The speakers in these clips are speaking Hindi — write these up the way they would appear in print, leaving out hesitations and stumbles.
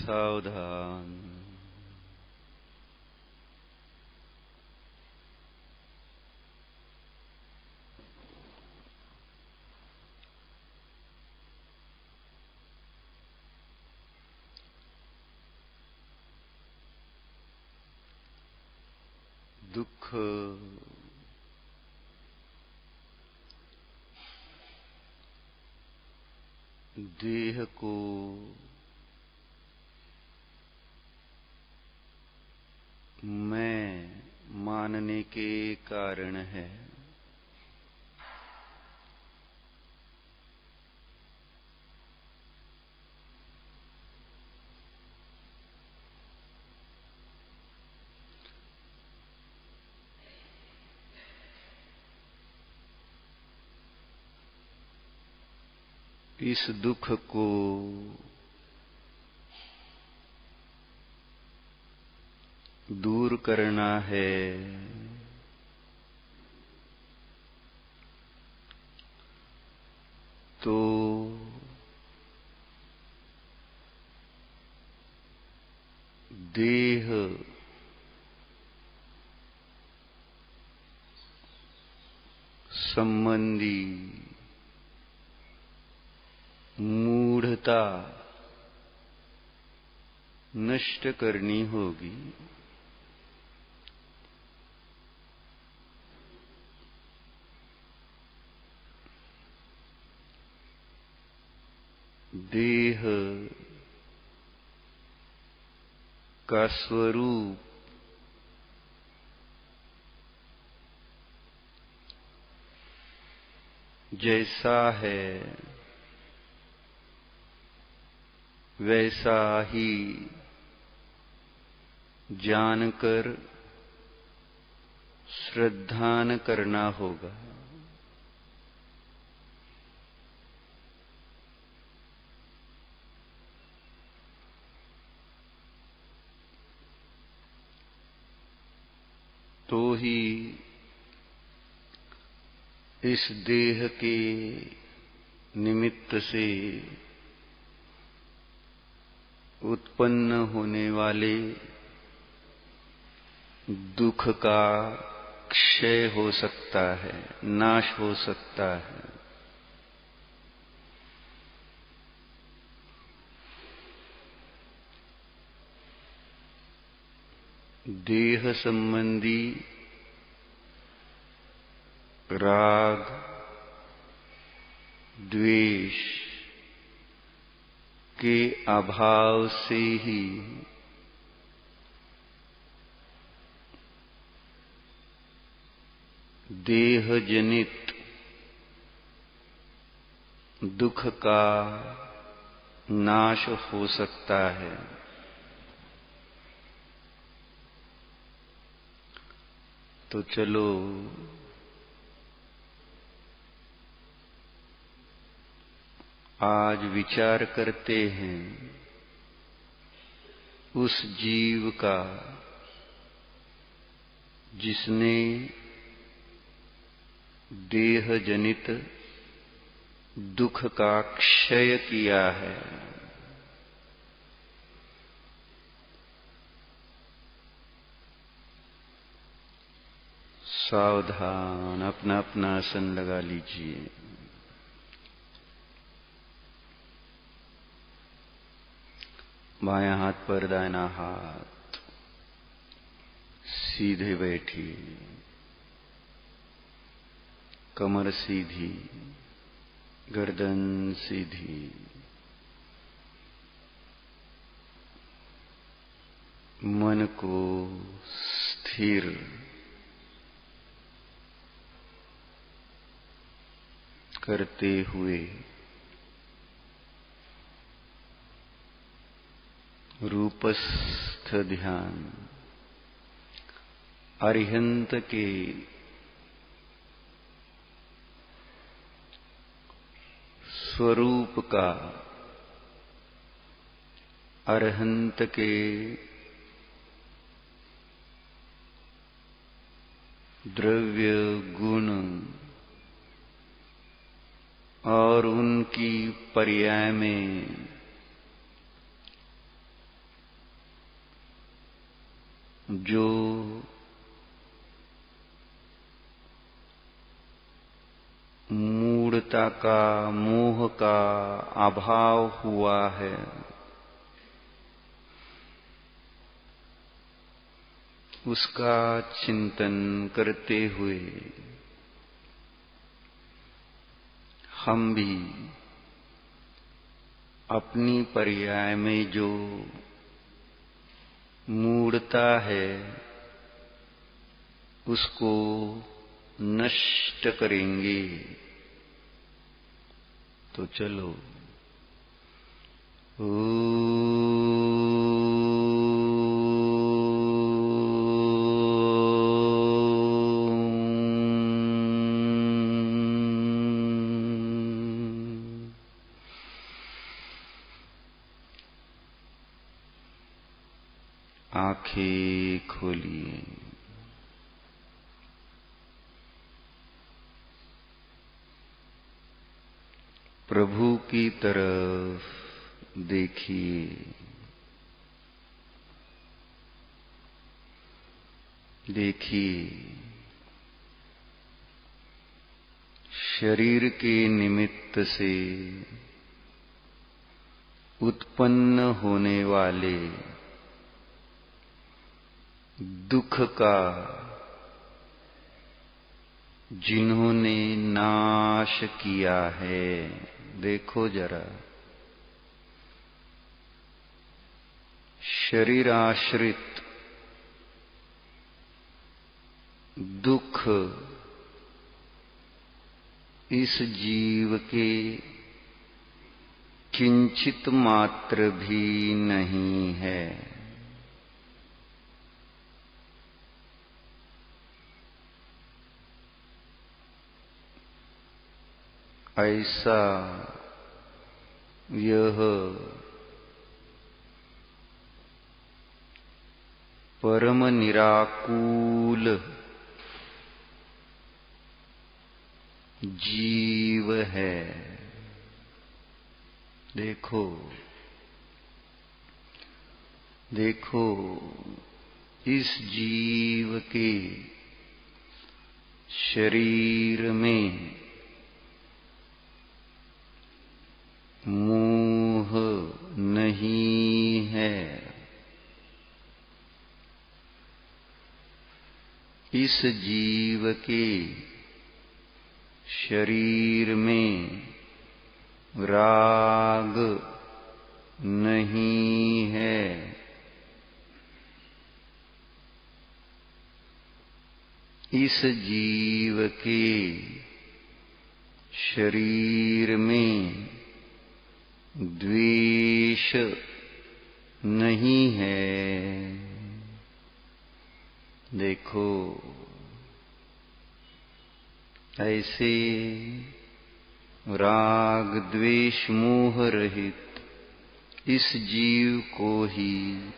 सावधान। दुख देह को मैं मानने के कारण है। इस दुख को दूर करना है तो देह संबंधी मूढ़ता नष्ट करनी होगी। देह का स्वरूप जैसा है वैसा ही जानकर श्रद्धान करना होगा। तो ही इस देह के निमित्त से उत्पन्न होने वाले दुख का क्षय हो सकता है, नाश हो सकता है। देह संबंधी राग, द्वेष के अभाव से ही देह जनित दुख का नाश हो सकता है। तो चलो आज विचार करते हैं उस जीव का जिसने देह जनित दुख का क्षय किया है। सावधान, अपना अपना आसन लगा लीजिए। बायां हाथ पर दाहिना हाथ, सीधे बैठिए, कमर सीधी, गर्दन सीधी। मन को स्थिर करते हुए रूपस्थ ध्यान, अरिहंत के स्वरूप का, अरहंत के द्रव्य गुण और उनकी पर्याय में जो मूढ़ता का, मोह का अभाव हुआ है, उसका चिंतन करते हुए हम भी अपनी पर्याय में जो मूढ़ता है उसको नष्ट करेंगे। तो चलो आंखें खोलिए। प्रभु की तरफ देखिए। देखिए, शरीर के निमित्त से उत्पन्न होने वाले दुख का जिन्होंने नाश किया है, देखो जरा। शरीर आश्रित दुख इस जीव के किंचित मात्र भी नहीं है। ऐसा यह परम निराकुल जीव है। देखो देखो, इस जीव के शरीर में मोह नहीं है। इस जीव के शरीर में राग नहीं है। इस जीव के शरीर में द्वेष नहीं है। देखो, ऐसे राग द्वेष मोह रहित इस जीव को ही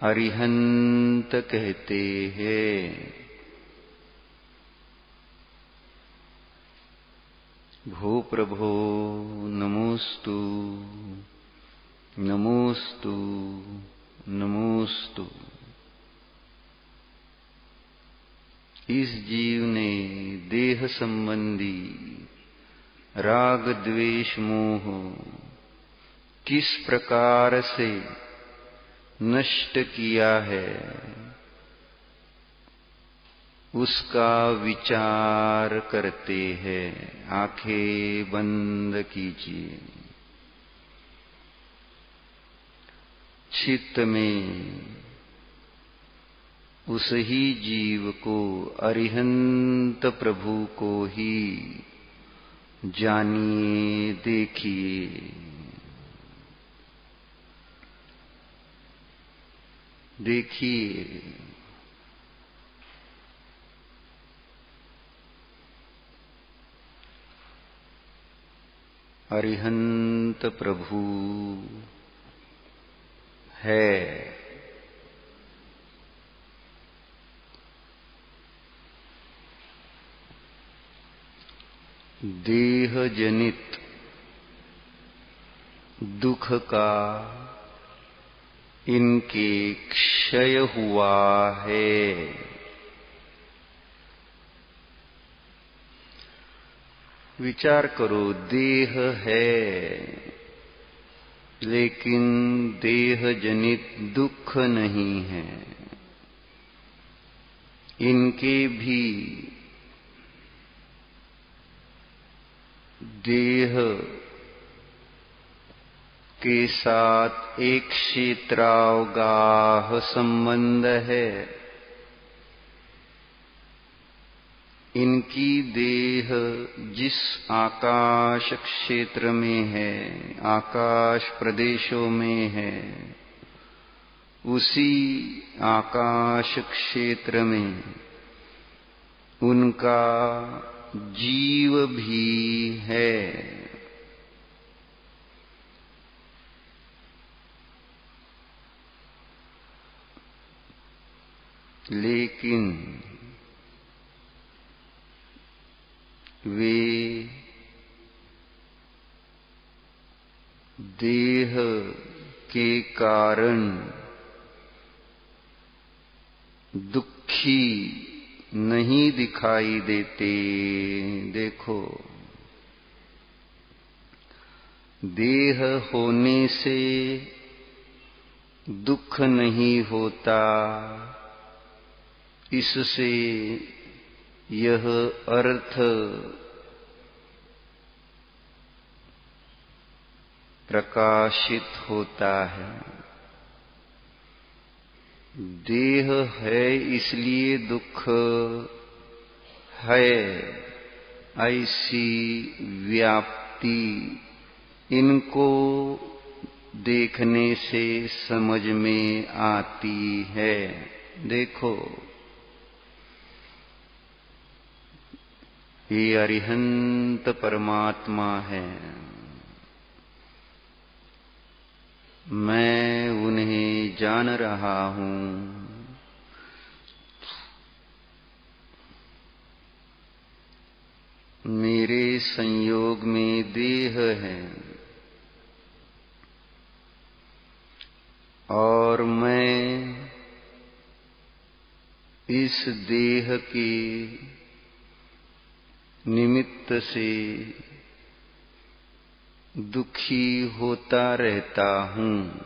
अरिहंत कहते हैं। भो प्रभो नमोस्तु नमोस्तु नमोस्तु। इस जीव ने देह संबंधी राग द्वेष मोह किस प्रकार से नष्ट किया है, उसका विचार करते हैं। आंखें बंद कीजिए। चित्त में उस ही जीव को, अरिहंत प्रभु को ही जानिए, देखिए। देखिए, अरिहंत प्रभु है। देह जनित दुख का इनके क्षय हुआ है। विचार करो, देह है, लेकिन देह जनित दुख नहीं है। इनके भी देह के साथ एक क्षेत्रावगाह संबंध है। इनकी देह जिस आकाश क्षेत्र में है, आकाश प्रदेशों में है, उसी आकाश क्षेत्र में उनका जीव भी है। लेकिन वे देह के कारण दुखी नहीं दिखाई देते। देखो, देह होने से दुख नहीं होता, इससे यह अर्थ प्रकाशित होता है। देह है इसलिए दुख है, ऐसी व्याप्ति इनको देखने से समझ में आती है। देखो, ये अरिहंत परमात्मा है, मैं उन्हें जान रहा हूं। मेरे संयोग में देह है और मैं इस देह के निमित्त से दुखी होता रहता हूं।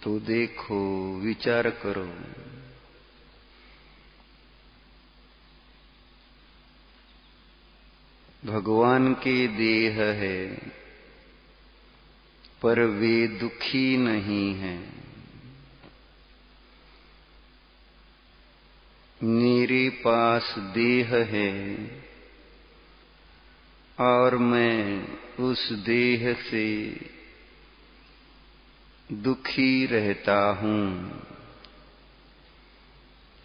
तो देखो, विचार करो, भगवान के देह है पर वे दुखी नहीं हैं। मेरे पास देह है और मैं उस देह से दुखी रहता हूं।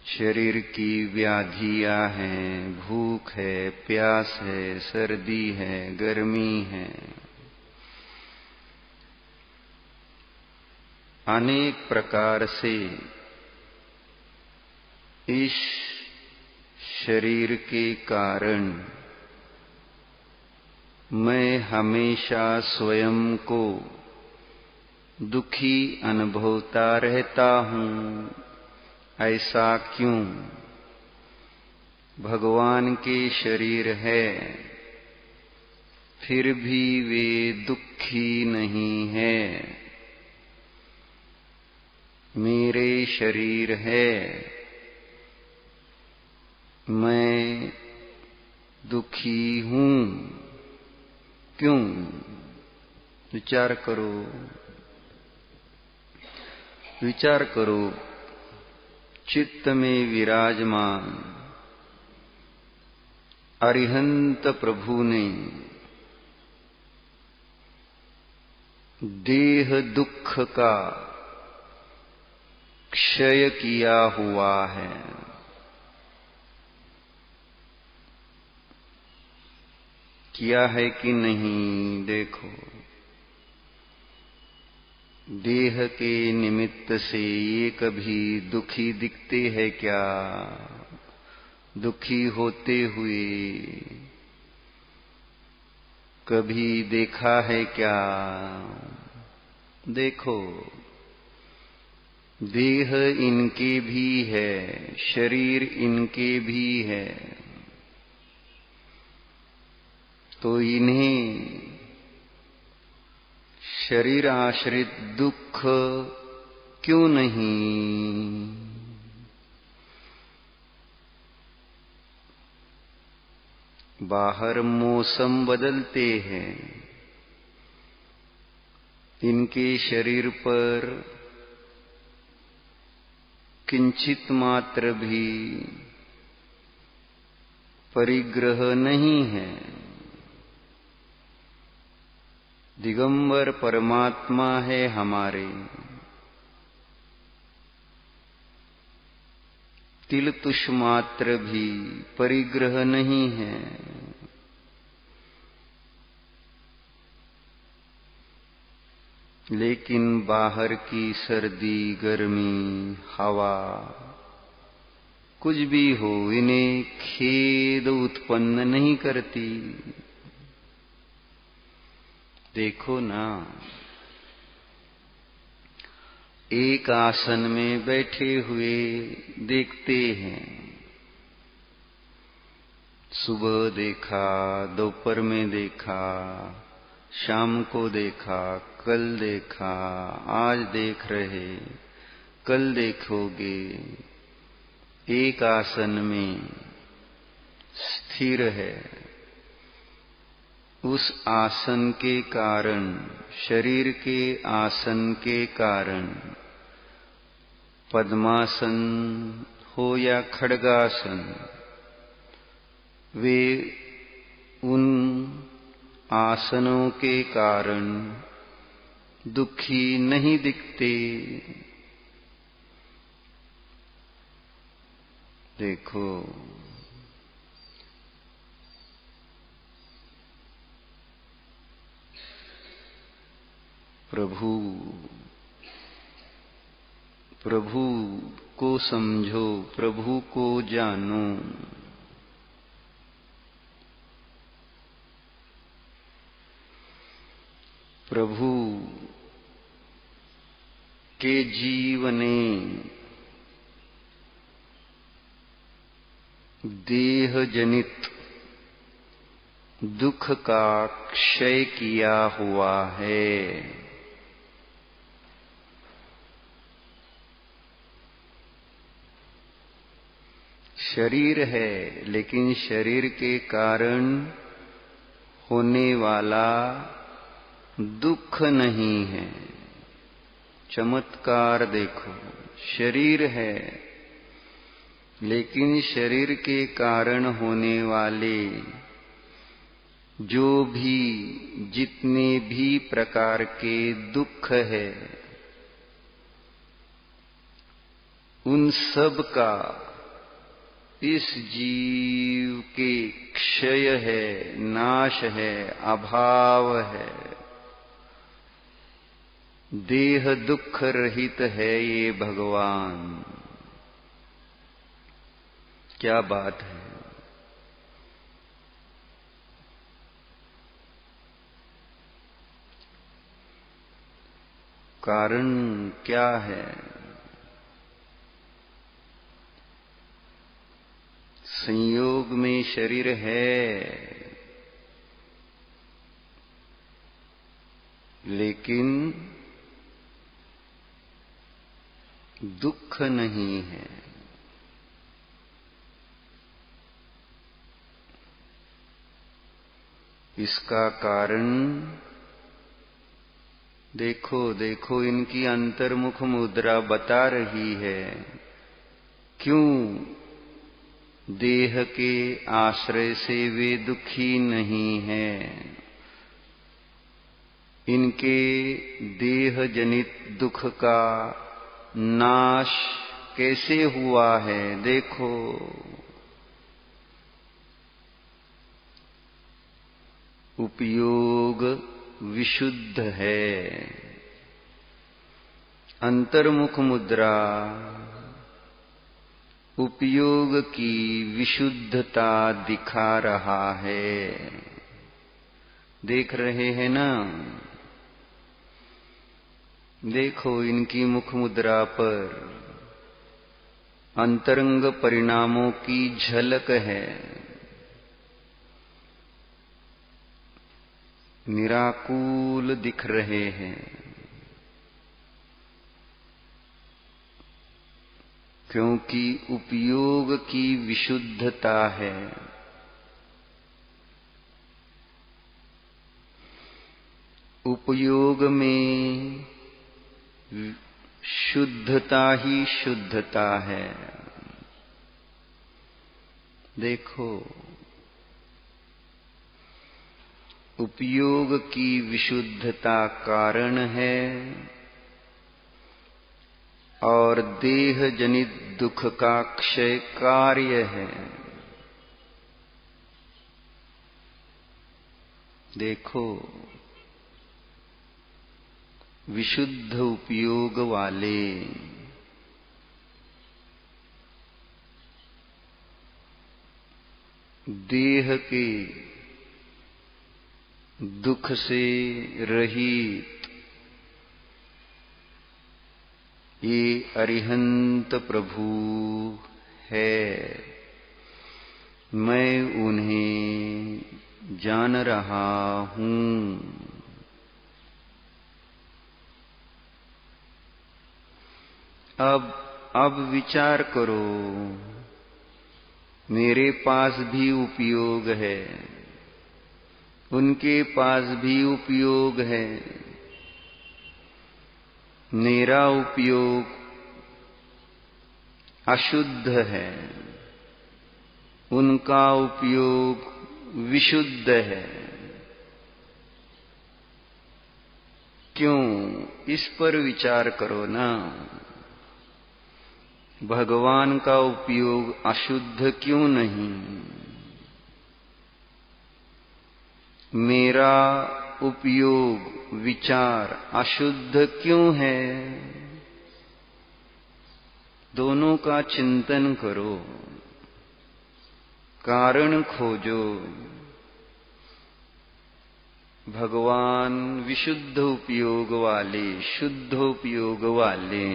शरीर की व्याधियां हैं, भूख है, प्यास है, सर्दी है, गर्मी है, अनेक प्रकार से इस शरीर के कारण मैं हमेशा स्वयं को दुखी अनुभवता रहता हूं। ऐसा क्यों? भगवान के शरीर है, फिर भी वे दुखी नहीं है। मेरे शरीर है, मैं दुखी हूं। क्यों? विचार करो, विचार करो। चित्त में विराजमान अरिहंत प्रभु ने देह दुख का क्षय किया हुआ है। किया है कि नहीं? देखो, देह के निमित्त से ये कभी दुखी दिखते हैं क्या? दुखी होते हुए कभी देखा है क्या? देखो, देह इनके भी है, शरीर इनके भी है, तो इन्हें शरीर आश्रित दुख क्यों नहीं? बाहर मौसम बदलते हैं, इनके शरीर पर किंचित मात्र भी परिग्रह नहीं है। दिगंबर परमात्मा है हमारे, तिल तुष मात्र भी परिग्रह नहीं है। लेकिन बाहर की सर्दी, गर्मी, हवा कुछ भी हो, इन्हें खेद उत्पन्न नहीं करती। देखो ना, एक आसन में बैठे हुए देखते हैं, सुबह देखा, दोपहर में देखा, शाम को देखा, कल देखा, आज देख रहे, कल देखोगे, एक आसन में स्थिर है। उस आसन के कारण, शरीर के आसन के कारण, पद्मासन हो या खड्गासन, वे उन आसनों के कारण दुखी नहीं दिखते। देखो, प्रभु को समझो, प्रभु को जानो। प्रभु के जीवने देह जनित दुख का क्षय किया हुआ है। शरीर है, लेकिन शरीर के कारण होने वाला दुख नहीं है। चमत्कार देखो, शरीर है, लेकिन शरीर के कारण होने वाले जो भी जितने भी प्रकार के दुख है, उन सब का इस जीव के क्षय है, नाश है, अभाव है। देह दुख रहित है ये भगवान। क्या बात है! कारण क्या है? संयोग में शरीर है, लेकिन दुख नहीं है। इसका कारण देखो, देखो, इनकी अंतर्मुख मुद्रा बता रही है क्यों देह के आश्रय से वे दुखी नहीं हैं। इनके देह जनित दुख का नाश कैसे हुआ है? देखो, उपयोग विशुद्ध है। अंतर्मुख मुद्रा उपयोग की विशुद्धता दिखा रहा है। देख रहे हैं ना? देखो, इनकी मुख मुद्रा पर अंतरंग परिणामों की झलक है। निराकुल दिख रहे हैं, क्योंकि उपयोग की विशुद्धता है। उपयोग में शुद्धता ही शुद्धता है। देखो, उपयोग की विशुद्धता कारण है और देह जनित दुख का क्षय कार्य है। देखो, विशुद्ध उपयोग वाले देह के दुख से रहित ये अरिहंत प्रभु है। मैं उन्हें जान रहा हूं। अब विचार करो, मेरे पास भी उपयोग है, उनके पास भी उपयोग है। मेरा उपयोग अशुद्ध है, उनका उपयोग विशुद्ध है। क्यों? इस पर विचार करो ना। भगवान का उपयोग अशुद्ध क्यों नहीं? मेरा उपयोग विचार अशुद्ध क्यों है? दोनों का चिंतन करो, कारण खोजो। भगवान विशुद्ध उपयोग वाले, शुद्ध उपयोग वाले।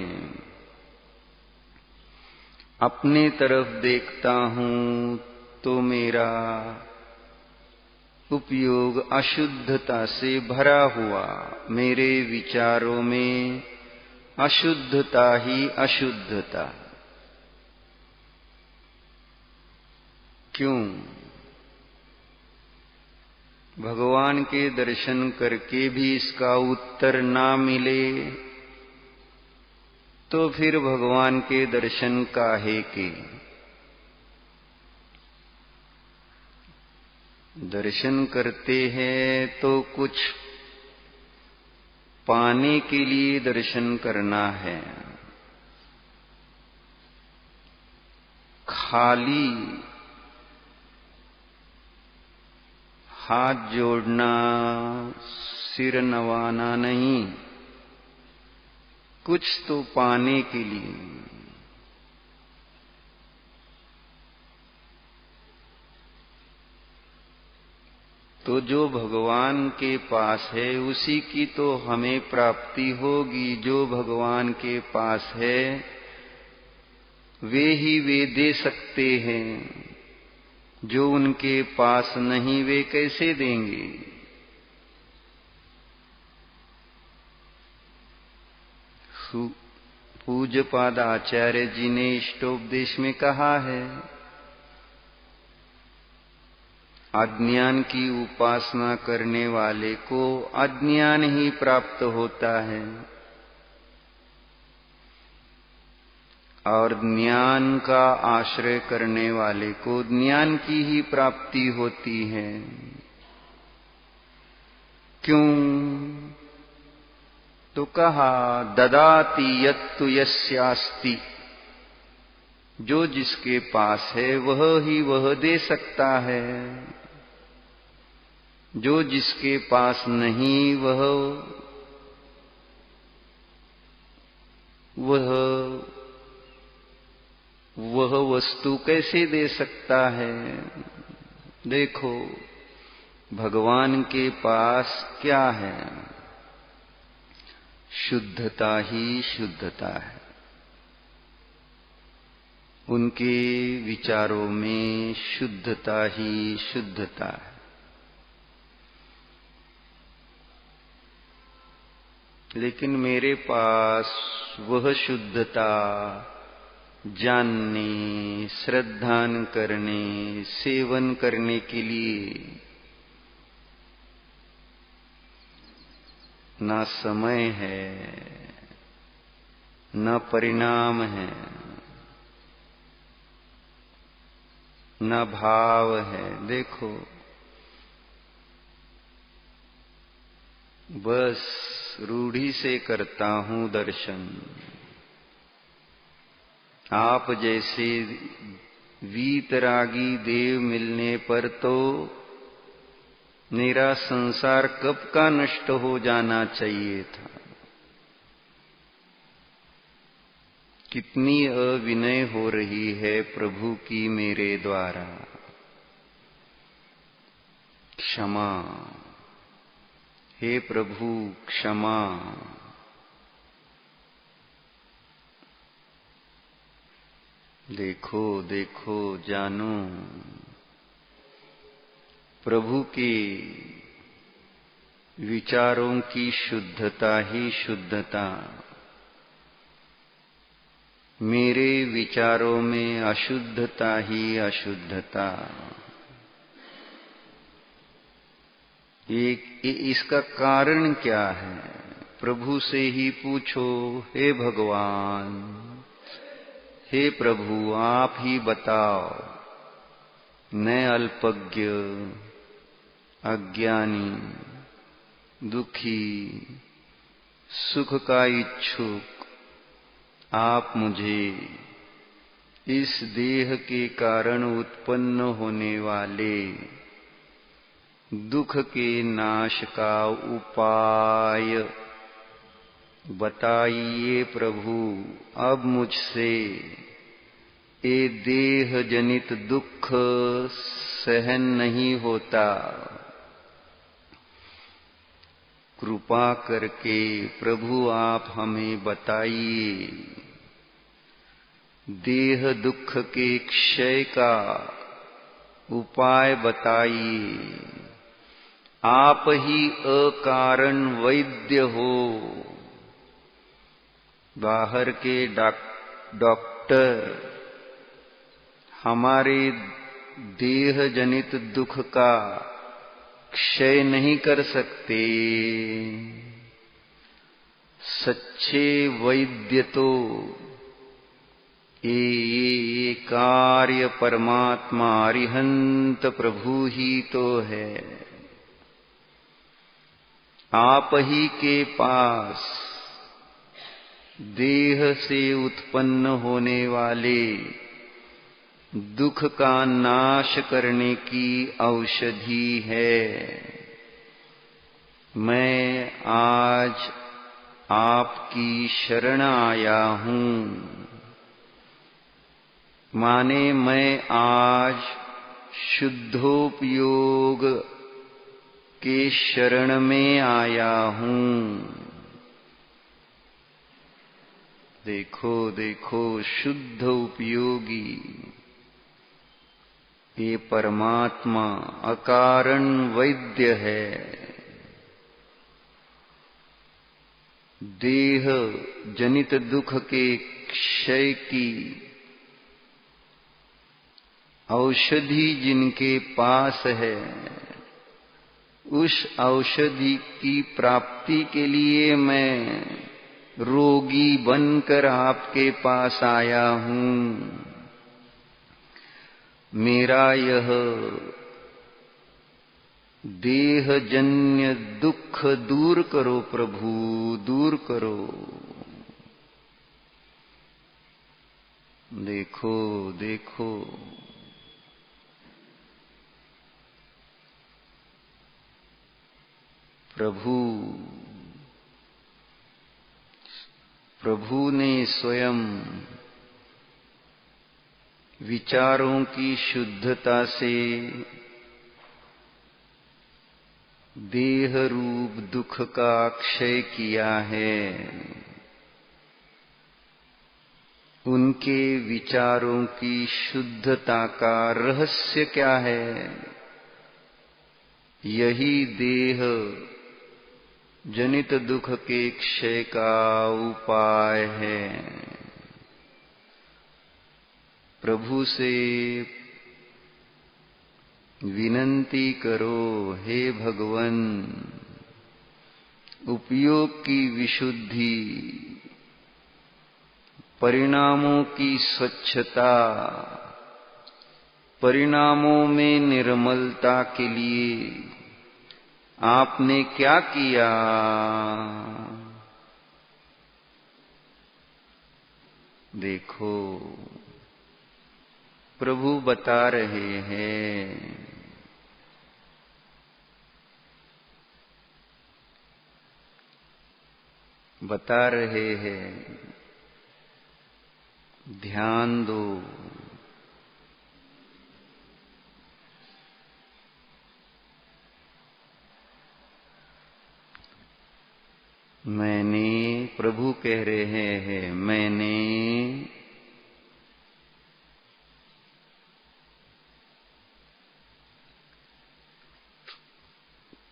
अपने तरफ देखता हूं तो मेरा उपयोग अशुद्धता से भरा हुआ, मेरे विचारों में अशुद्धता ही अशुद्धता। क्यों? भगवान के दर्शन करके भी इसका उत्तर ना मिले तो फिर भगवान के दर्शन काहे के? दर्शन करते हैं तो कुछ पाने के लिए दर्शन करना है। खाली हाथ जोड़ना, सिर नवाना नहीं, कुछ तो पाने के लिए। तो जो भगवान के पास है उसी की तो हमें प्राप्ति होगी। जो भगवान के पास है वे ही वे दे सकते हैं, जो उनके पास नहीं वे कैसे देंगे? पूज्यपाद आचार्य जी ने इष्टोपदेश में कहा है, अज्ञान की उपासना करने वाले को अज्ञान ही प्राप्त होता है और ज्ञान का आश्रय करने वाले को ज्ञान की ही प्राप्ति होती है। क्यों? तो कहा, ददाति यत्तु यस्यास्ति। जो जिसके पास है वह ही वह दे सकता है, जो जिसके पास नहीं वह वह वस्तु कैसे दे सकता है? देखो, भगवान के पास क्या है? शुद्धता ही शुद्धता है। उनके विचारों में शुद्धता ही शुद्धता है। लेकिन मेरे पास वह शुद्धता जानने, श्रद्धान करने, सेवन करने के लिए ना समय है, न परिणाम है, न भाव है। देखो, बस रूढ़ी से करता हूं दर्शन। आप जैसे वीतरागी देव मिलने पर तो मेरा संसार कब का नष्ट हो जाना चाहिए था। कितनी अविनय हो रही है प्रभु की मेरे द्वारा। क्षमा, हे प्रभु क्षमा। देखो देखो, जानो, प्रभु के विचारों की शुद्धता ही शुद्धता, मेरे विचारों में अशुद्धता ही अशुद्धता। इसका कारण क्या है? प्रभु से ही पूछो। हे भगवान, हे प्रभु, आप ही बताओ। मैं अल्पज्ञ, अज्ञानी, दुखी, सुख का इच्छुक, आप मुझे इस देह के कारण उत्पन्न होने वाले दुख के नाश का उपाय बताइए प्रभु। अब मुझसे ये देह जनित दुख सहन नहीं होता। कृपा करके प्रभु आप हमें बताइए, देह दुख के क्षय का उपाय बताइए। आप ही अकारण वैद्य हो। बाहर के डॉक्टर हमारे देह जनित दुख का क्षय नहीं कर सकते। सच्चे वैद्य तो ये कार्य परमात्मा अरिहंत प्रभु ही तो है। आप ही के पास देह से उत्पन्न होने वाले दुख का नाश करने की औषधि है। मैं आज आपकी शरण आया हूं। माने मैं आज शुद्धोपयोग के शरण में आया हूं। देखो देखो, शुद्ध उपयोगी ये परमात्मा अकारण वैद्य है। देह जनित दुख के क्षय की औषधि जिनके पास है, उस औषधि की प्राप्ति के लिए मैं रोगी बनकर आपके पास आया हूं। मेरा यह देहजन्य दुख दूर करो प्रभु, दूर करो। देखो देखो, प्रभु प्रभु ने स्वयं विचारों की शुद्धता से देह रूप दुख का क्षय किया है। उनके विचारों की शुद्धता का रहस्य क्या है? यही देह जनित दुख के क्षय का उपाय है। प्रभु से विनती करो, हे भगवन, उपयोग की विशुद्धि, परिणामों की स्वच्छता, परिणामों में निर्मलता के लिए आपने क्या किया? देखो, प्रभु बता रहे हैं। बता रहे हैं, ध्यान दो। मैंने, प्रभु कह रहे हैं, मैंने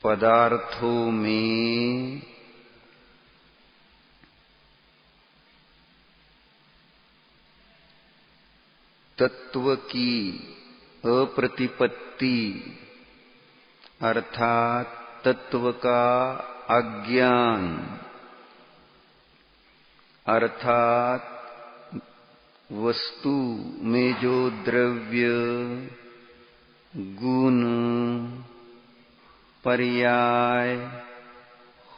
पदार्थों में तत्व की अप्रतिपत्ति अर्थात तत्व का अज्ञान अर्थात वस्तु में जो द्रव्य, गुण, पर्याय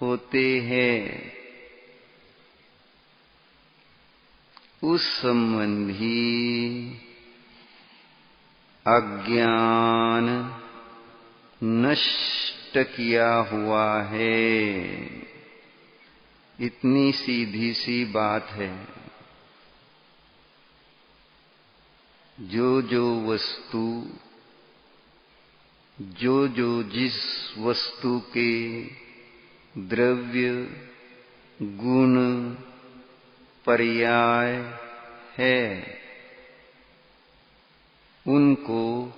होते हैं, उस संबंधी अज्ञान नष्ट किया हुआ है। इतनी सीधी सी बात है। जो जो वस्तु, जो जो जिस वस्तु के द्रव्य, गुण, पर्याय है, उनको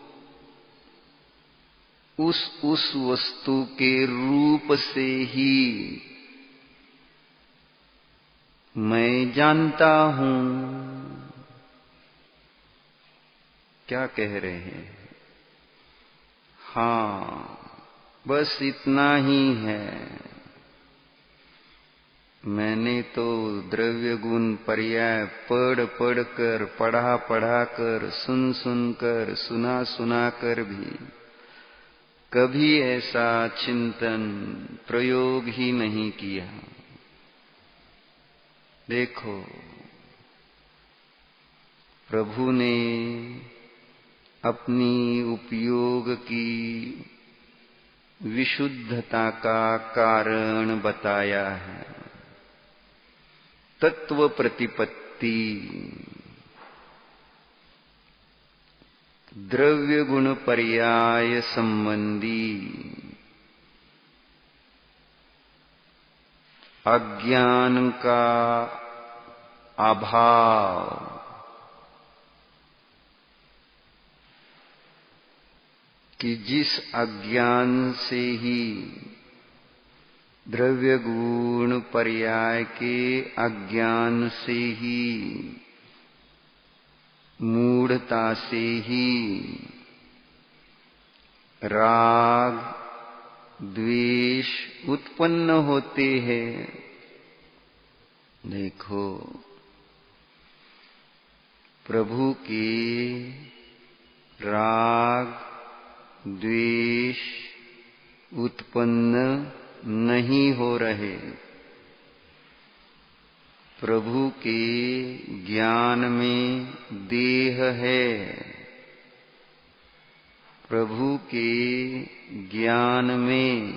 उस वस्तु के रूप से ही मैं जानता हूं। क्या कह रहे हैं? हाँ, बस इतना ही है। मैंने तो द्रव्य, गुण, पर्याय पढ़ कर, पढ़ा कर, सुन कर, सुना कर भी कभी ऐसा चिंतन, प्रयोग ही नहीं किया। देखो, प्रभु ने अपनी उपयोग की विशुद्धता का कारण बताया है। तत्व प्रतिपत्ति, द्रव्य गुण पर्याय संबंधी अज्ञान का अभाव, कि जिस अज्ञान से ही, द्रव्य गुण पर्याय के अज्ञान से ही, मूढ़ता से ही राग, द्वेष उत्पन्न होते हैं। देखो, प्रभु के राग, द्वेष उत्पन्न नहीं हो रहे। प्रभु के ज्ञान में देह है। प्रभु के ज्ञान में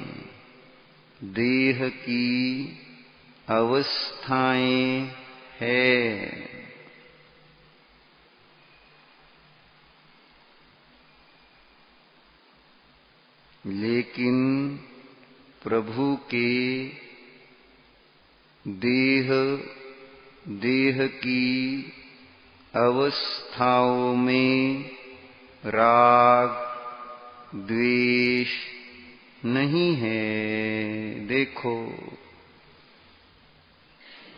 देह की अवस्थाएं है। लेकिन प्रभु के देह की अवस्थाओं में राग द्वेष नहीं है। देखो,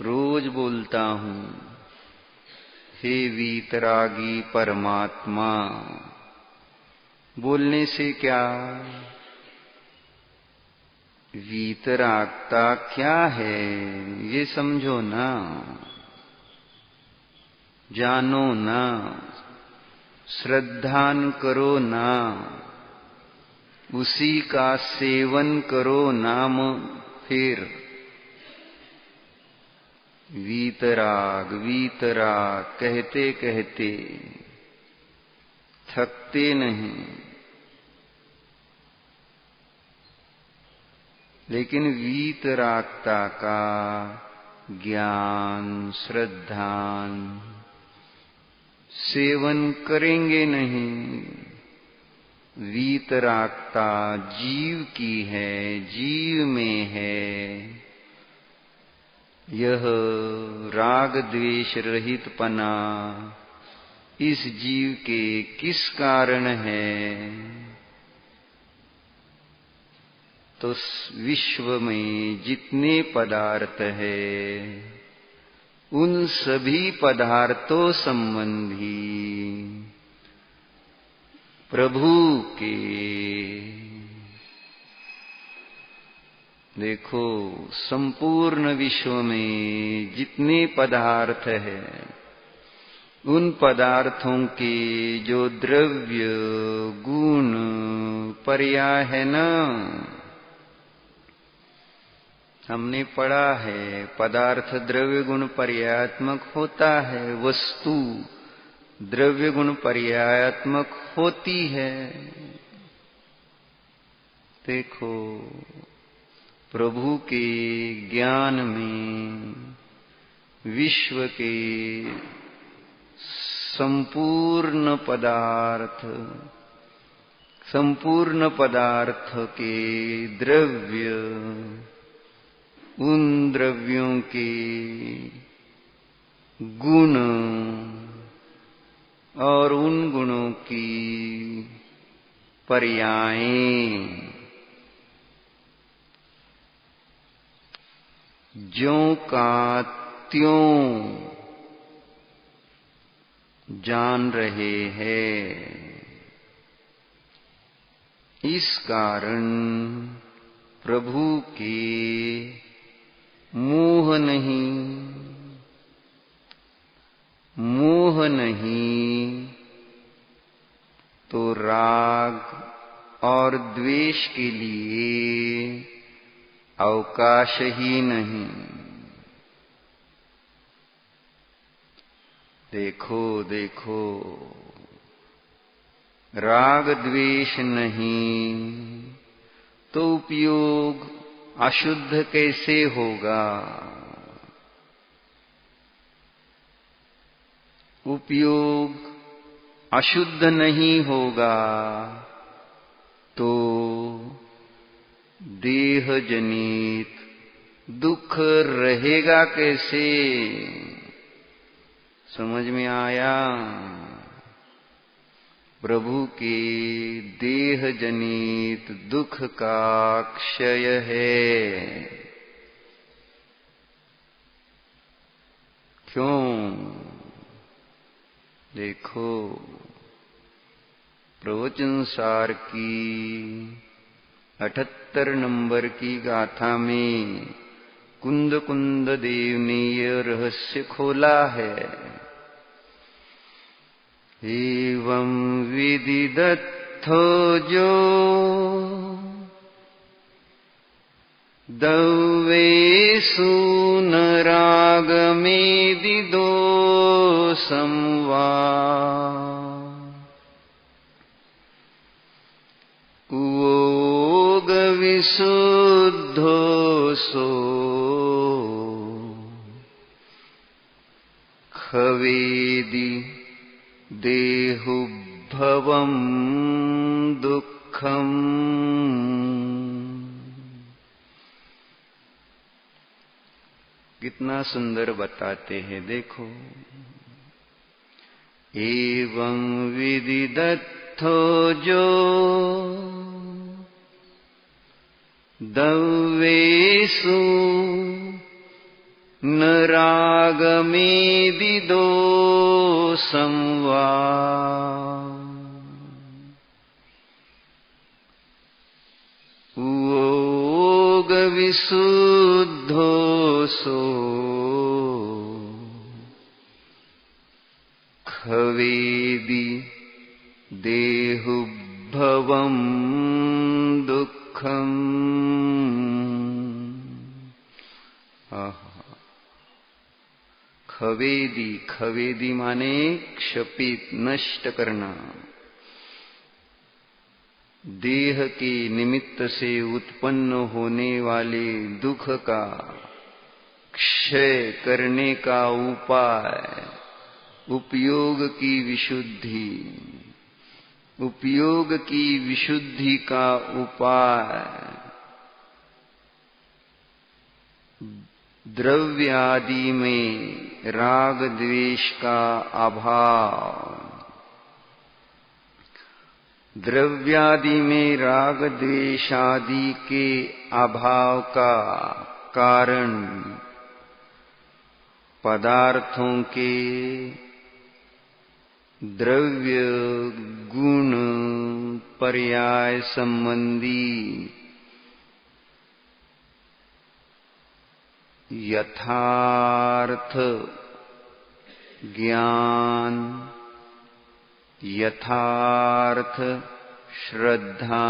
रोज बोलता हूं, हे वीतरागी परमात्मा। बोलने से क्या? वीतरागता क्या है ये समझो ना, जानो ना, श्रद्धान करो ना, उसी का सेवन करो नाम। फिर वीतराग वीतराग कहते कहते थकते नहीं। लेकिन वीतरागता का ज्ञान श्रद्धान सेवन करेंगे नहीं। वीतरागता जीव की है, जीव में है। यह राग द्वेष रहितपना इस जीव के किस कारण है? तो विश्व में जितने पदार्थ है उन सभी पदार्थों संबंधी प्रभु के, देखो संपूर्ण विश्व में जितने पदार्थ है उन पदार्थों के जो द्रव्य गुण पर्याय है ना, हमने पढ़ा है पदार्थ द्रव्य गुण पर्यायात्मक होता है, वस्तु द्रव्य गुण पर्यायात्मक होती है। देखो, प्रभु के ज्ञान में विश्व के संपूर्ण पदार्थ के द्रव्य, उन द्रव्यों के गुण और उन गुणों की पर्यायें ज्यों का त्यों जान रहे हैं। इस कारण प्रभु के मोह नहीं तो राग और द्वेष के लिए अवकाश ही नहीं। देखो देखो, राग द्वेष नहीं तो उपयोग अशुद्ध कैसे होगा? उपयोग अशुद्ध नहीं होगा तो देह जनित दुख रहेगा कैसे? समझ में आया? प्रभु के देह जनित दुख का क्षय है। क्यों? देखो, प्रवचन सार की 78 नंबर की गाथा में कुंद कुंद देव ने यह रहस्य खोला है। एवं विदिदत्थो जो दव्येषु न रागमेदिदो संवा उवोग विशुद्धो सो खवेदि देहुभवं दुःखम्। कितना सुंदर बताते हैं, देखो। एवं विदिदत्थो जो दव्येषु न रागमेदि दोषं वा योगविशुद्धोऽसो खवेदि देहुभवं दुःखम्। खवेदी, खवेदी माने क्षपित, नष्ट करना। देह के निमित्त से उत्पन्न होने वाले दुख का क्षय करने का उपाय, उपयोग की विशुद्धि, उपयोग की विशुद्धि का उपाय द्रव्य आदि में राग द्वेष का अभाव। द्रव्यादि में राग द्वेष आदि के अभाव का कारण पदार्थों के द्रव्य गुण पर्याय संबंधी यथार्थ ज्ञान, यथार्थ श्रद्धा,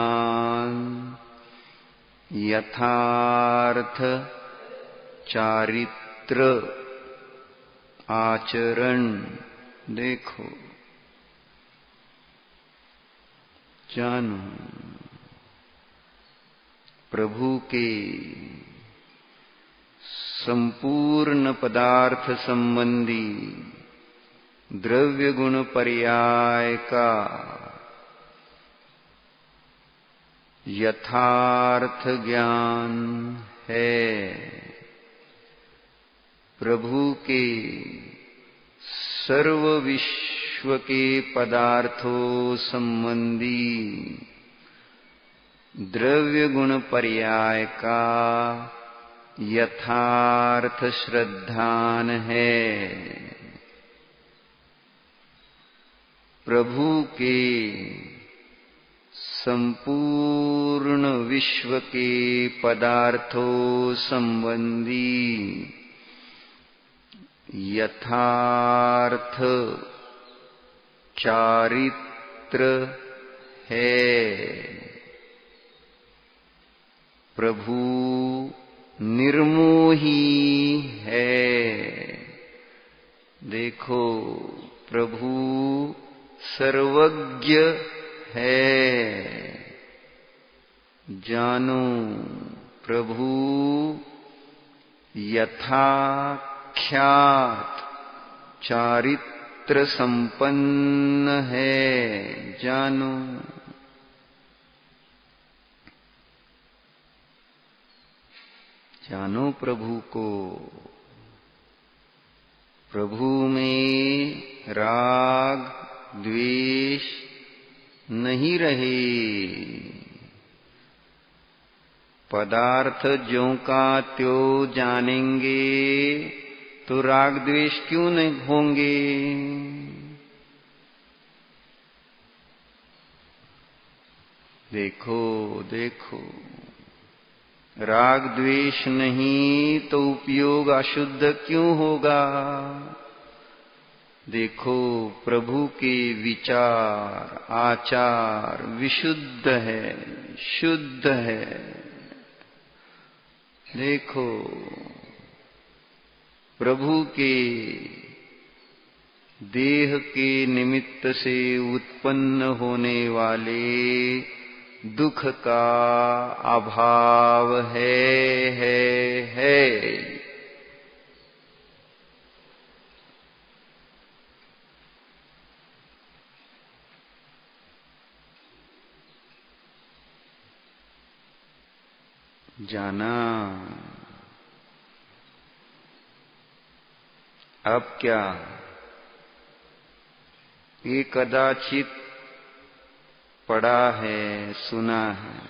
यथार्थ चारित्र आचरण। देखो, जानो प्रभु के संपूर्ण पदार्थ संबंधी द्रव्य गुण पर्याय का यथार्थ ज्ञान है। प्रभु के सर्व विश्व के पदार्थों संबंधी द्रव्य गुण पर्याय का यथार्थ श्रद्धान है। प्रभु के संपूर्ण विश्व के पदार्थों संबंधी यथार्थ चारित्र है। प्रभु निर्मोही है। देखो, प्रभु सर्वज्ञ है। जानो, प्रभु यथाख्यात चारित्र संपन्न है। जानो, जानो प्रभु को। प्रभु में राग द्वेष नहीं रहे। पदार्थ ज्यों का त्यों जानेंगे तो राग द्वेष क्यों नहीं होंगे। देखो देखो, राग द्वेष नहीं तो उपयोग अशुद्ध क्यों होगा। देखो, प्रभु के विचार आचार विशुद्ध है, शुद्ध है। देखो, प्रभु के देह के निमित्त से उत्पन्न होने वाले दुख का अभाव है। जाना। अब क्या? ये कदाचित पढ़ा है, सुना है,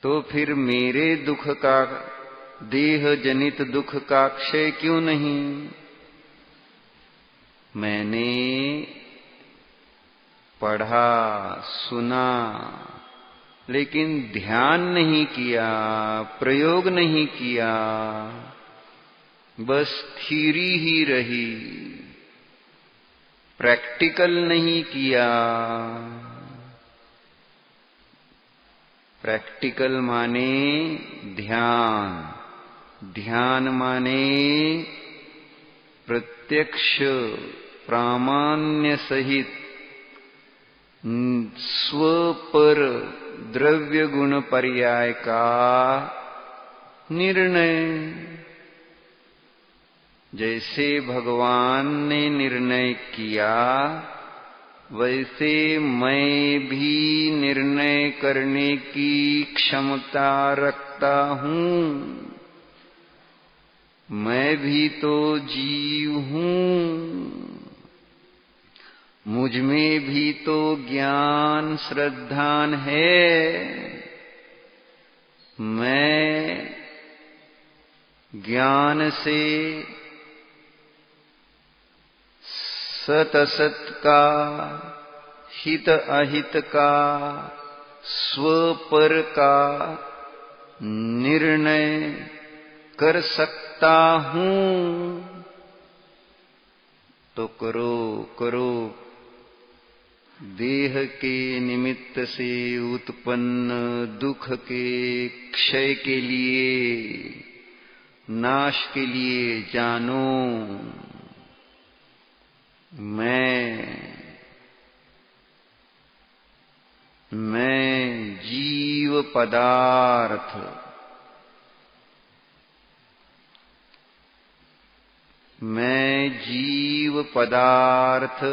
तो फिर मेरे दुख का, देह जनित दुख का क्षय क्यों नहीं? मैंने पढ़ा, सुना, लेकिन ध्यान नहीं किया, प्रयोग नहीं किया, बस थ्योरी ही रही, प्रैक्टिकल नहीं किया। प्रैक्टिकल माने ध्यान, ध्यान माने प्रत्यक्ष प्रामाण्य सहित स्वपर द्रव्य गुण पर्याय का निर्णय। जैसे भगवान ने निर्णय किया, वैसे मैं भी निर्णय करने की क्षमता रखता हूँ। मैं भी तो जीव हूँ, मुझ में भी तो ज्ञान श्रद्धान है। मैं ज्ञान से सत असत का, हित अहित का, स्वपर का निर्णय कर सकता हूँ। तो करो करो। देह के निमित्त से उत्पन्न दुख के क्षय के लिए, नाश के लिए जानो। मैं जीव पदार्थ, मैं जीव पदार्थ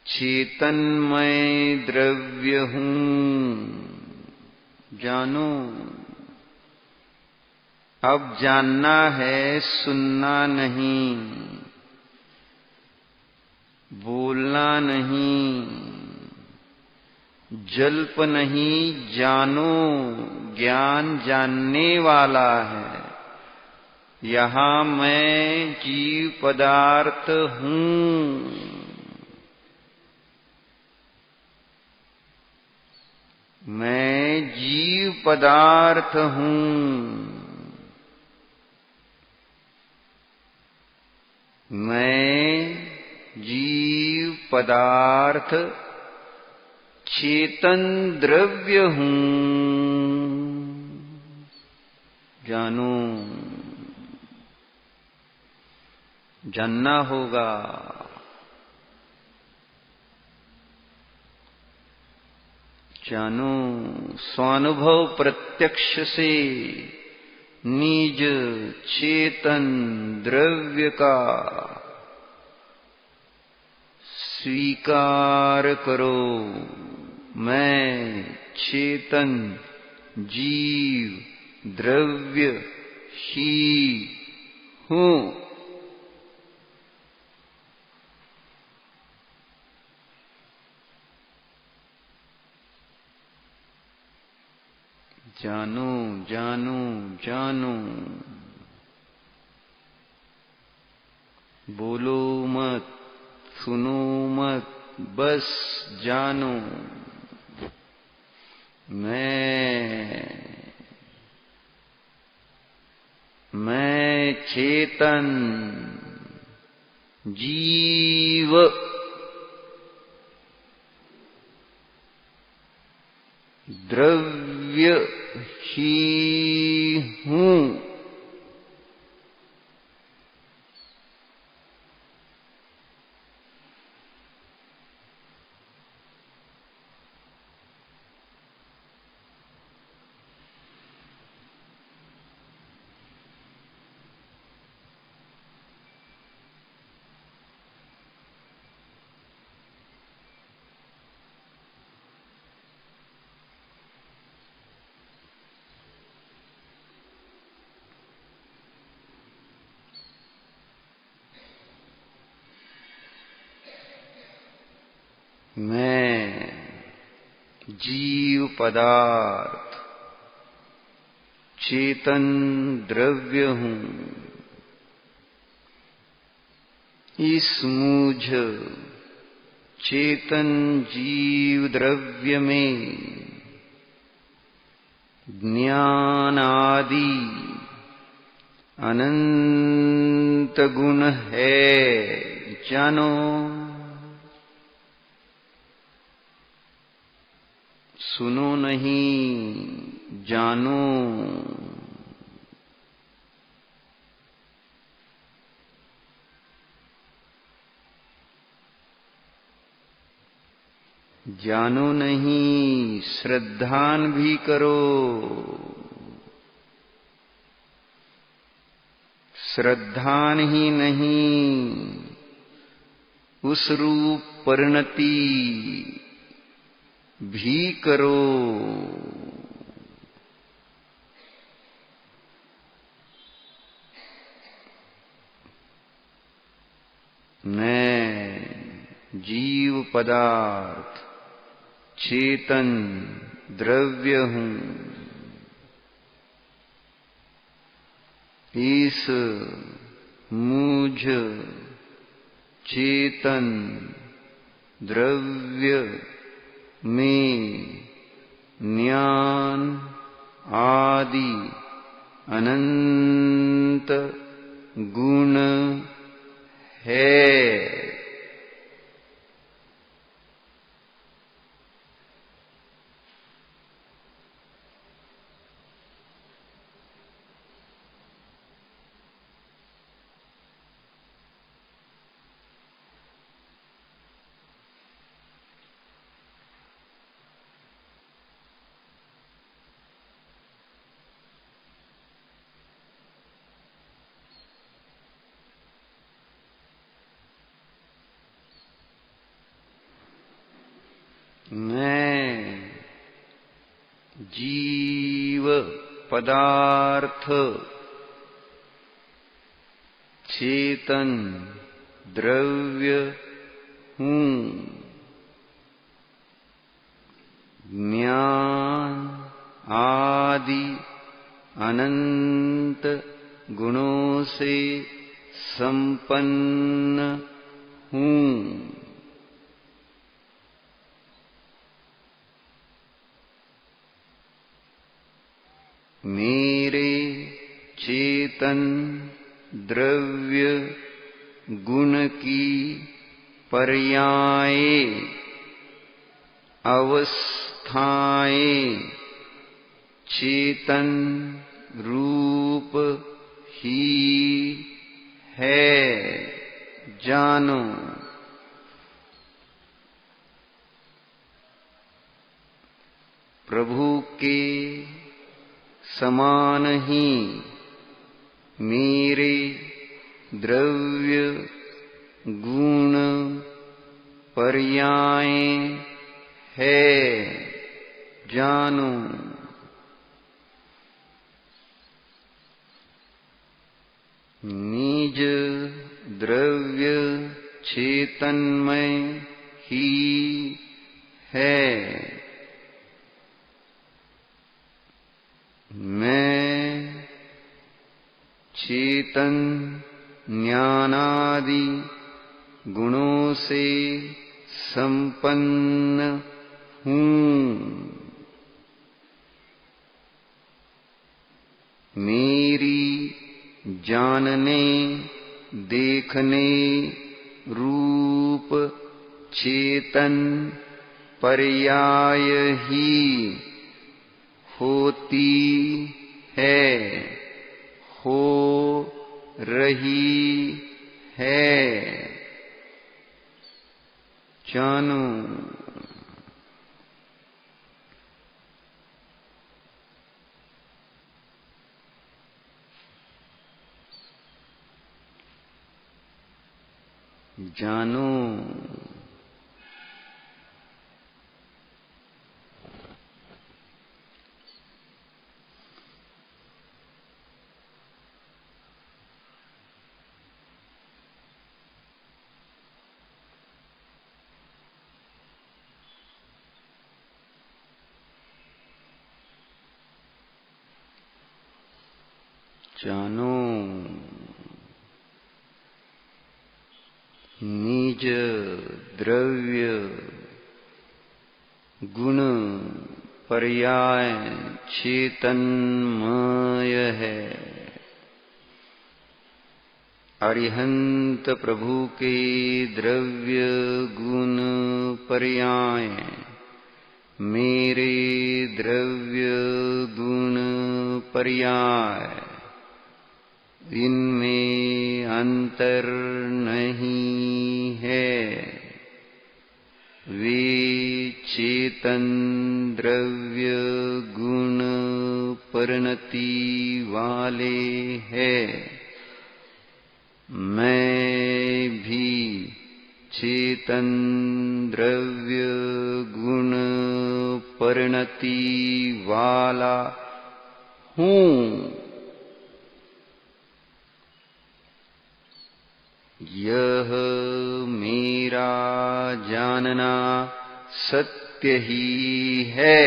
चेतनमय द्रव्य हूँ। जानो। अब जानना है, सुनना नहीं, बोलना नहीं, जल्प नहीं, जानो। ज्ञान जानने वाला है। यहाँ मैं जीव पदार्थ हूँ। मैं जीव पदार्थ हूँ। मैं जीव पदार्थ चेतन द्रव्य हूँ। जानो। जानना होगा। जानो। स्वानुभव प्रत्यक्ष से निज चेतन द्रव्य का स्वीकार करो। मैं चेतन जीव द्रव्य ही हूँ। जानो जानो जानो। बोलो मत, सुनो मत, बस जानो। मैं चेतन जीव द्रव्य ही हूँ। जीव पदार्थ चेतन द्रव्य हूँ। इस मुझ चेतन जीव द्रव्य में ज्ञान आदि अनंत गुण है, जानो। सुनो नहीं, जानो। जानो नहीं, श्रद्धान भी करो। श्रद्धान ही नहीं, उस रूप परिणति भी करो। मैं जीव पदार्थ चेतन द्रव्य हूँ। इस मुझ चेतन द्रव्य में ज्ञान आदि अनंत गुण है। मैं जीव पदार्थ चेतन द्रव्य हूँ। ज्ञान आदि अनंत गुणों से संपन्न हूँ। मेरे चेतन द्रव्य गुण की पर्याय अवस्थाएं चेतन रूप ही है, जानो। प्रभु के समान ही मेरे द्रव्य गुण पर्याय है, जानो। निज द्रव्य चेतनमय ही है। मैं चेतन ज्ञानादि गुणों से संपन्न हूँ। मेरी जानने देखने रूप चेतन पर्याय ही होती है, हो रही है, जानो। जानो। जानो निज द्रव्य गुण पर्याय चेतन्मय है। अरिहंत प्रभु के द्रव्य गुण पर्याय मेरे द्रव्य गुण पर्याय, इनमें अंतर नहीं है। वे चेतन द्रव्य गुण परिणति वाले हैं। मैं भी चेतन द्रव्य गुण परिणति वाला हूँ। यह मेरा जानना सत्य ही है।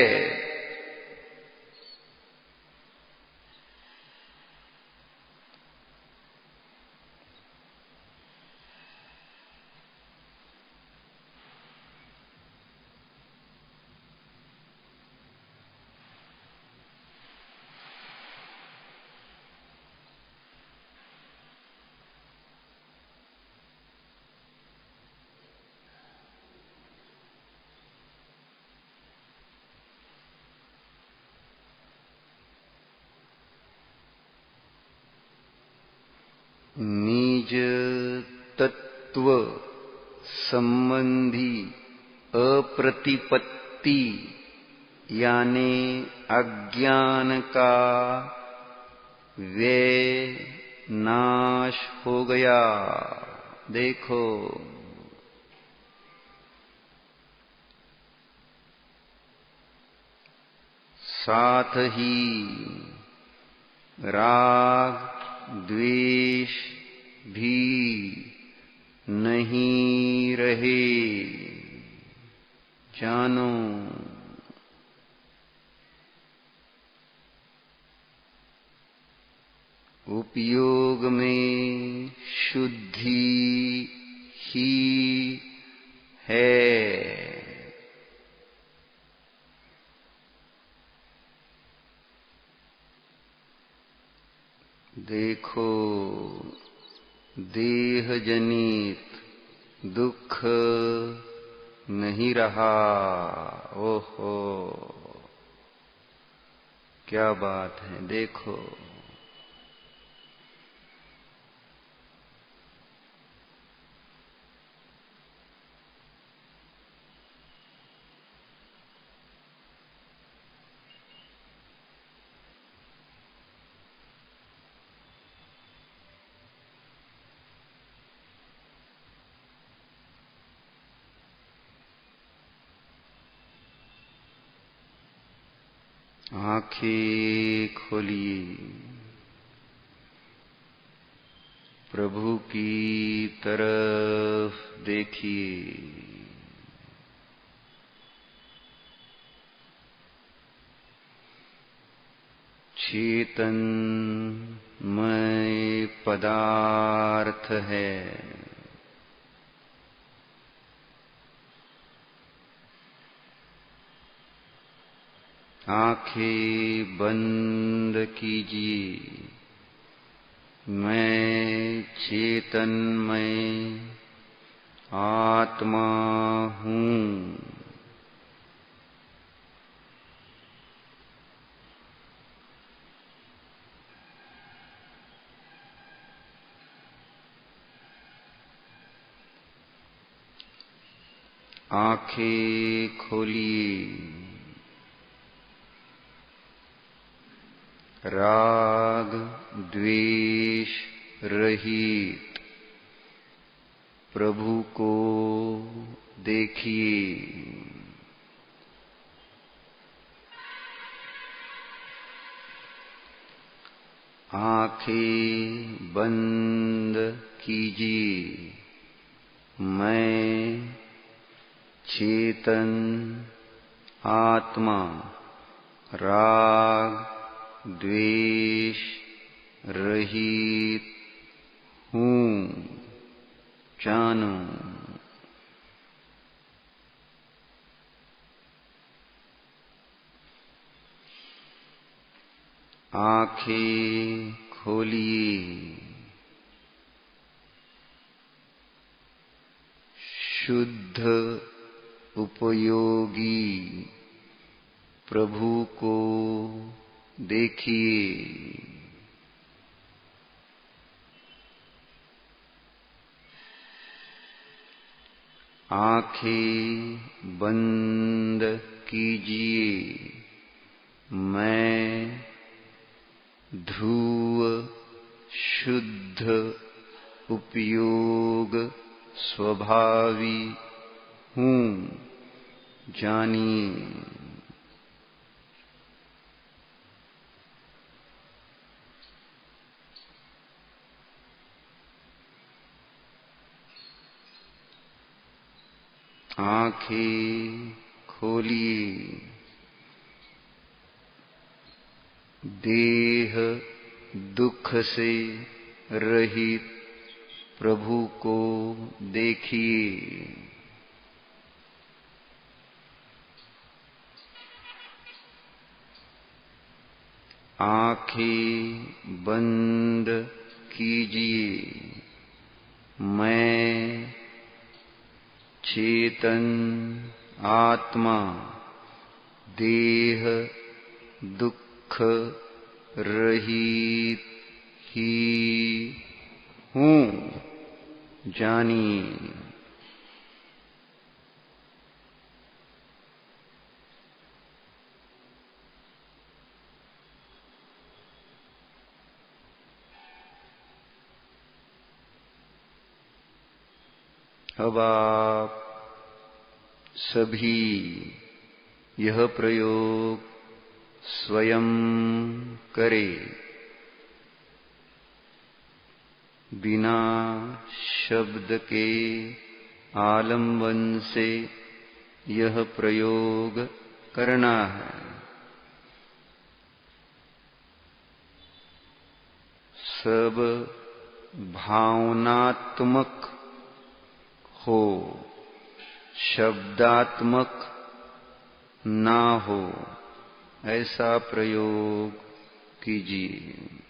निज तत्व संबंधी अप्रतिपत्ति यानी अज्ञान का व्यय नाश हो गया। देखो साथ ही राग द्वेष भी नहीं रहे। जानो उपयोग में शुद्धि ही है। देखो देह जनित दुख नहीं रहा। ओहो क्या बात है। देखो आंखें खोलिए, प्रभु की तरफ देखिए। चेतनमय पदार्थ है। आंखें बंद कीजिए। मैं चेतनमय आत्मा हूँ। आंखें खोलिए। राग द्वेष रहित प्रभु को देखिए। आंखें बंद कीजिए। मैं चेतन आत्मा राग द्वेष रहित हूँ जानो। आंखें खोलिए, शुद्ध उपयोगी प्रभु को देखिए। आंखें बंद कीजिए, मैं ध्रुव शुद्ध उपयोग स्वभावी हूँ जानिए। आंखें खोलिए, देह दुख से रहित प्रभु को देखिए। आंखें बंद कीजिए, मैं चेतन आत्मा देह दुख रहित ही हूँ जानिए। अब आप सभी यह प्रयोग स्वयं करें, बिना शब्द के आलंबन से यह प्रयोग करना है। सब भावनात्मक हो, शब्दात्मक ना हो, ऐसा प्रयोग कीजिए।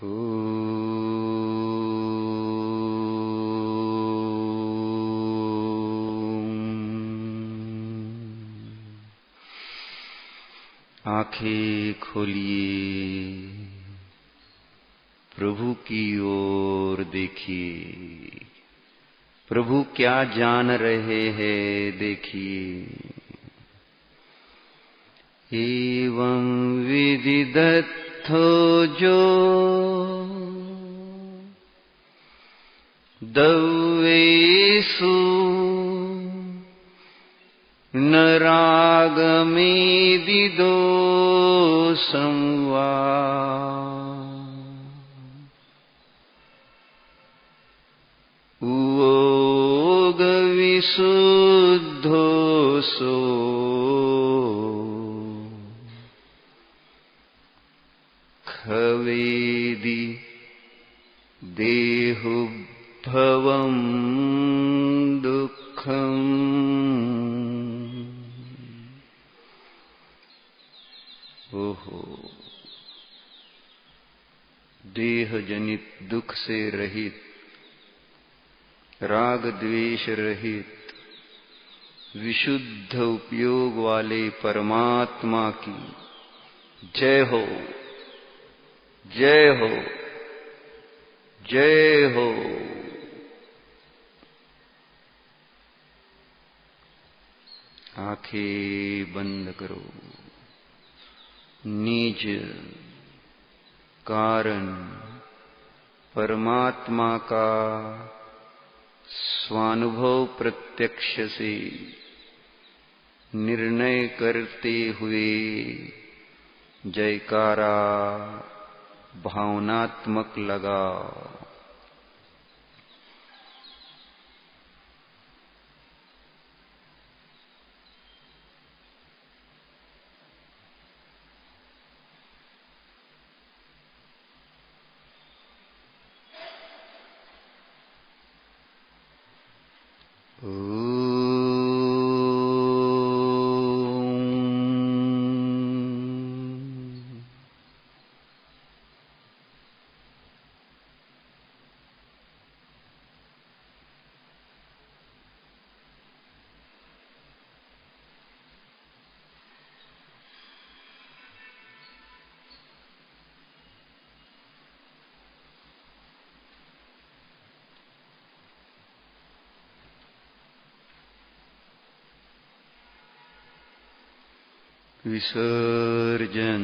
आंखें खोलिए, प्रभु की ओर देखिए। प्रभु क्या जान रहे हैं देखिए। एवं विदिदत्थो जो दव्येषु न रागमेदि दोषं वा उयोग विशुद्धोऽसो खवेदि देहुभवं दुःखम्। ओहो, देह जनित दुख से रहित, राग द्वेष रहित, विशुद्ध उपयोग वाले परमात्मा की जय हो, जय हो, जय हो। आंखें बंद करो। निज कारण परमात्मा का स्वानुभव प्रत्यक्ष से निर्णय करते हुए जयकारा भावनात्मक लगाओ। विसर्जन।